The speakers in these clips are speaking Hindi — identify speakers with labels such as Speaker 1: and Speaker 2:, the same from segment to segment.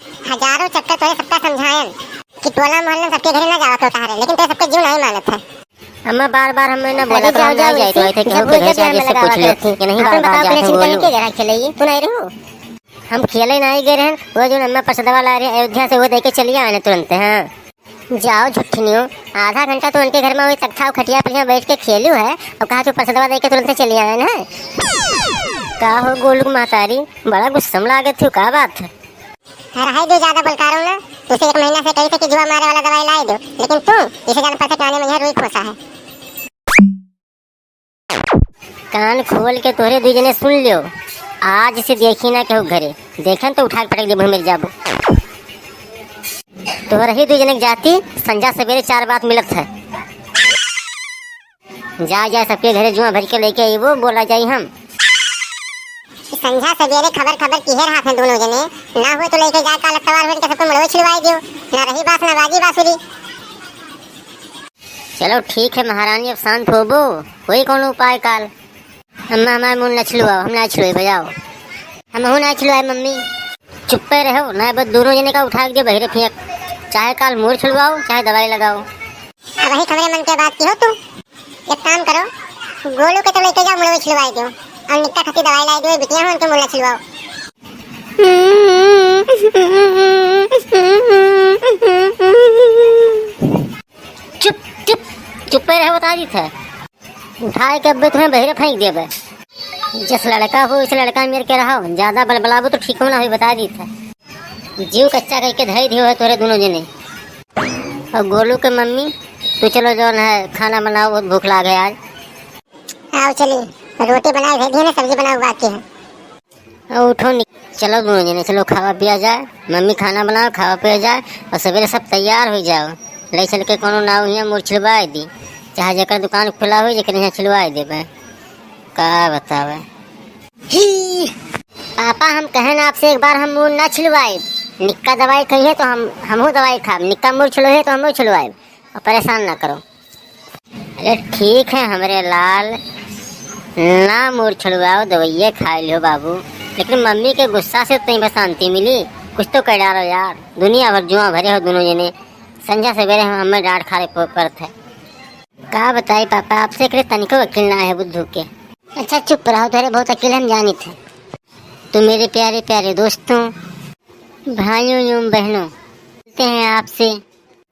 Speaker 1: हजारों चक्कर तोरे सबका समझायन कि टोला मोहल्ला सबके घरे ना जावा तो तारे, लेकिन तो सबके जीव नहीं मानत है।
Speaker 2: अम्मा बार-बार हमें ना बोला तो हम नहीं जाए तो थे कि हम के घर जाके से पूछ लो कि नहीं बार-बार जाके बोलो
Speaker 1: के घर खेले तू नहीं रहू।
Speaker 2: हम खेले नहीं गए रहे। वो जो अम्मा प्रसादवा ला रही अयोध्या से वो देके चली आए तुरंत। हां जाओ झुठनियो, आधा घंटा तो उनके घर में वही तख्ता खटिया पर बैठ के खेलू है और कहा तो प्रसादवा देके तुरंत चली आए ना। का हो गोलू मातारी बड़ा गुस्सा लागे थी, का बात है?
Speaker 1: रहा दो ज्यादा बलकारो ना, तुझे 1 महीना से कही थे कि जुआ मारे वाला दवाई लाई दो, लेकिन तू इसे ज्यादा पैसे कमाने में रोई खोसा है।
Speaker 2: कान खोल के तोरे दू जने सुन लियो, आज से देखी ना केहू घरे देखन तो उठा के पटक देबो मेरे जाबो। तोहर ही दू जने जाती संजा सवेरे 4 बात मिलत है। जा सबके घरे जुआ भर के लेके आईबो, बोला जाई हम
Speaker 1: संझा सवेरे खबर की हेर हाथ में दोनों जने ना हो तो लेके जा काल सवार होके सबको मड़वे छिड़वाई दियो, ना रही बात ना बाजी बांसुरी।
Speaker 2: चलो ठीक है महारानी, अब शांत होबो, कोई कौन उपाय काल। अम्मा हमारे मुंह न छिलवाओ, हम ना छिलवाई बजाओ, हम हो ना छिलवाए मम्मी। चुप्पे रहो ना, बस दोनों जने का उठा के बहिरे फेंक, चाहे काल मुंह छिलवाओ चाहे दवाई लगाओ।
Speaker 1: अब वही खबरें मन के बात की हो तू। एक काम करो, गोलू के तो लेके जाओ मड़वे छिड़वाई दियो और निक्का खती दवाई लाई दियो, बिटिया हो उनके मुंह न छिलवाओ।
Speaker 2: चुप चुप चुप्पे रहो बता दी था, उठाए के अब्बे तुम्हें बहिरे फेंक देबे। जिस लड़का हो इस लड़का मेरे के रहो, ज्यादा बलबलाबो तो ठीक होना हो बता दी था। जीव कच्चा कह के धई दियो है तोरे दोनों जने। और गोलू के मम्मी तू चलो जो है खाना बनाओ, बहुत भूख लागे आज।
Speaker 1: आओ चलिए, रोटी बनाए भेजी ना, सब्जी बनाओ बाकी है।
Speaker 2: उठो चलो दोनों जने चलो, खावा पिया जाए, मम्मी खाना बनाओ खावा पिया जाए और सवेरे सब तैयार हो जाओ। ले चल के कोनो नाव हियाँ मोर छिलवाए दी, चाहे जकर दुकान खुला हो जकर यहाँ छिलवाए देबे। का बतावे ही पापा, हम कहे ना आपसे एक बार हम मुँह ना छिलवाए, निक्का दवाई कहिए तो हमहू दवाई खाब, निक्का मुँह छिलवाए तो हमहू छिलवाए, और परेशान ना करो। अरे ठीक है हमरे लाल, ना मुँह छिलवाओ दवाइये खा लो बाबू, लेकिन मम्मी के गुस्सा से तो शांति मिली, कुछ तो कर डालो यार। दुनिया भर जुआ भरे हो दोनों जने, संझा सवेरे हमें डांट खा रहे पड़त है। का बताई पापा, आपसे एक तनिको वकील ना है बुद्धू के। अच्छा चुप रहो, तेरे बहुत अकेले हम जानी थे। तो मेरे प्यारे प्यारे दोस्तों, भाइयों एवं बहनों, मिलते हैं आपसे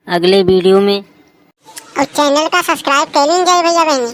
Speaker 2: अगले वीडियो में।
Speaker 1: और चैनल का सब्सक्राइब कर लीजिए भैया बहनी।